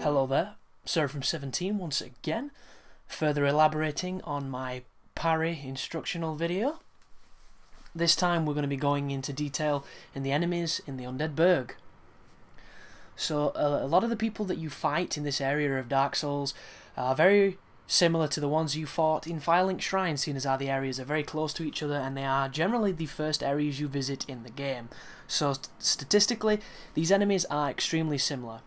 Hello there, Sir from 17 once again, further elaborating on my Parry instructional video. This time we're going to be going into detail in the enemies in the Undead Burg. So a lot of the people that you fight in this area of Dark Souls are very similar to the ones you fought in Firelink Shrine, seeing as how the areas are very close to each other and they are generally the first areas you visit in the game. So statistically, these enemies are extremely similar.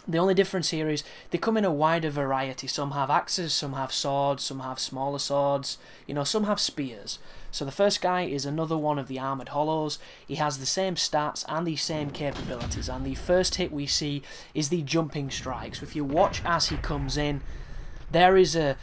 The only difference here is they come in a wider variety. Some have axes, some have swords, some have smaller swords, some have spears. So the first guy is another one of the Armoured Hollows. He has the same stats and the same capabilities, and the first hit we see is the jumping strike. So if you watch as he comes in, there is an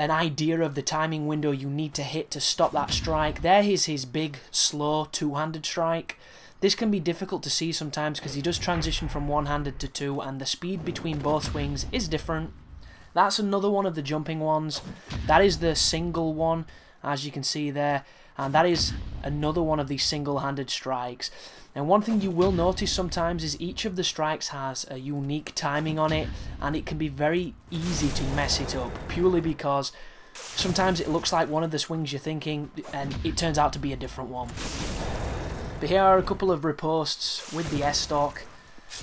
idea of the timing window you need to hit to stop that strike. There is his big, slow, two-handed strike. This can be difficult to see sometimes because he does transition from one-handed to two, and the speed between both swings is different. That's another one of the jumping ones. That is the single one, as you can see there, and that is another one of these single-handed strikes. And one thing you will notice sometimes is each of the strikes has a unique timing on it, and it can be very easy to mess it up, purely because sometimes it looks like one of the swings you're thinking, and it turns out to be a different one. But here are a couple of riposts with the S-Stock,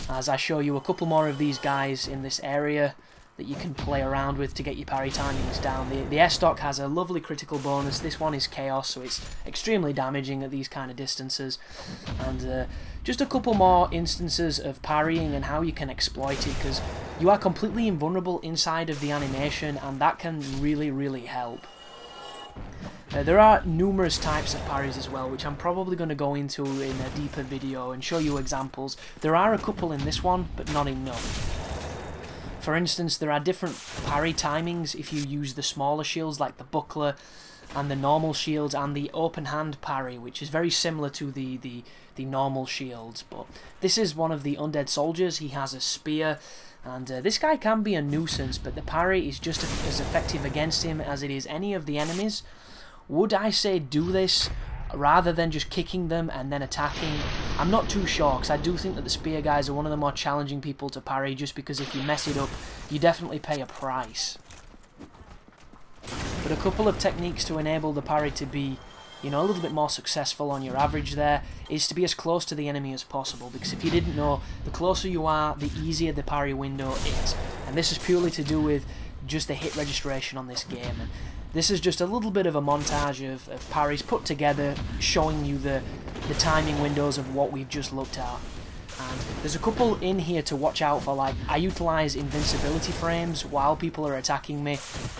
as I show you a couple more of these guys in this area that you can play around with to get your parry timings down. The S-Stock has a lovely critical bonus. This one is Chaos, so it's extremely damaging at these kind of distances. And just a couple more instances of parrying and how you can exploit it, because you are completely invulnerable inside of the animation, and that can really, really help. There are numerous types of parries as well, which I'm probably going to go into in a deeper video and show you examples. There are a couple in this one, but not enough. For instance, there are different parry timings if you use the smaller shields like the buckler and the normal shields, and the open hand parry, which is very similar to the normal shields. But this is one of the undead soldiers. He has a spear, and this guy can be a nuisance, but the parry is just as effective against him as it is any of the enemies. Would I say do this rather than just kicking them and then attacking? I'm not too sure, because I do think that the spear guys are one of the more challenging people to parry, just because if you mess it up, you definitely pay a price. But a couple of techniques to enable the parry to be, a little bit more successful on your average there is to be as close to the enemy as possible, because if you didn't know, the closer you are, the easier the parry window is. And this is purely to do with just the hit registration on this game. And this is just a little bit of a montage of parries put together, showing you the timing windows of what we've just looked at. And there's a couple in here to watch out for. Like, I utilize invincibility frames while people are attacking me.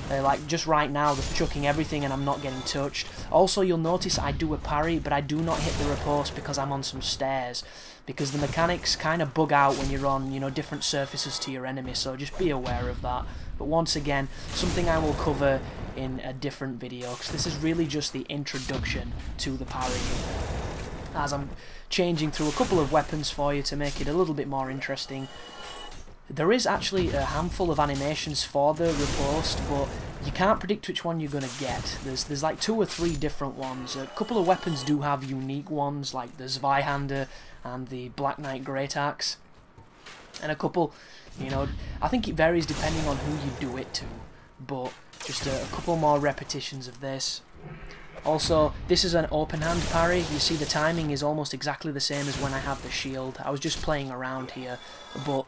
Like just right now, they're chucking everything and I'm not getting touched. Also, you'll notice I do a parry, but I do not hit the riposte because I'm on some stairs, because the mechanics kind of bug out when you're on, different surfaces to your enemy, so just be aware of that. But once again, something I will cover in a different video, because this is really just the introduction to the parry, as I'm changing through a couple of weapons for you to make it a little bit more interesting. There is actually a handful of animations for the riposte, but you can't predict which one you're going to get. There's like 2 or 3 different ones. A couple of weapons do have unique ones, like the Zweihander and the Black Knight Great Axe. And a couple, I think it varies depending on who you do it to, but just a couple more repetitions of this. Also, this is an open hand parry. You see the timing is almost exactly the same as when I have the shield. I was just playing around here, but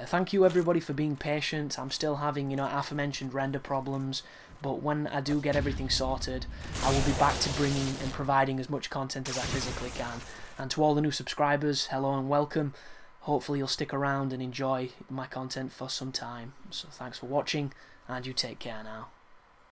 thank you everybody for being patient. I'm still having, aforementioned render problems, but when I do get everything sorted, I will be back to bringing and providing as much content as I physically can. And to all the new subscribers, hello and welcome. Hopefully you'll stick around and enjoy my content for some time. So thanks for watching, and you take care now.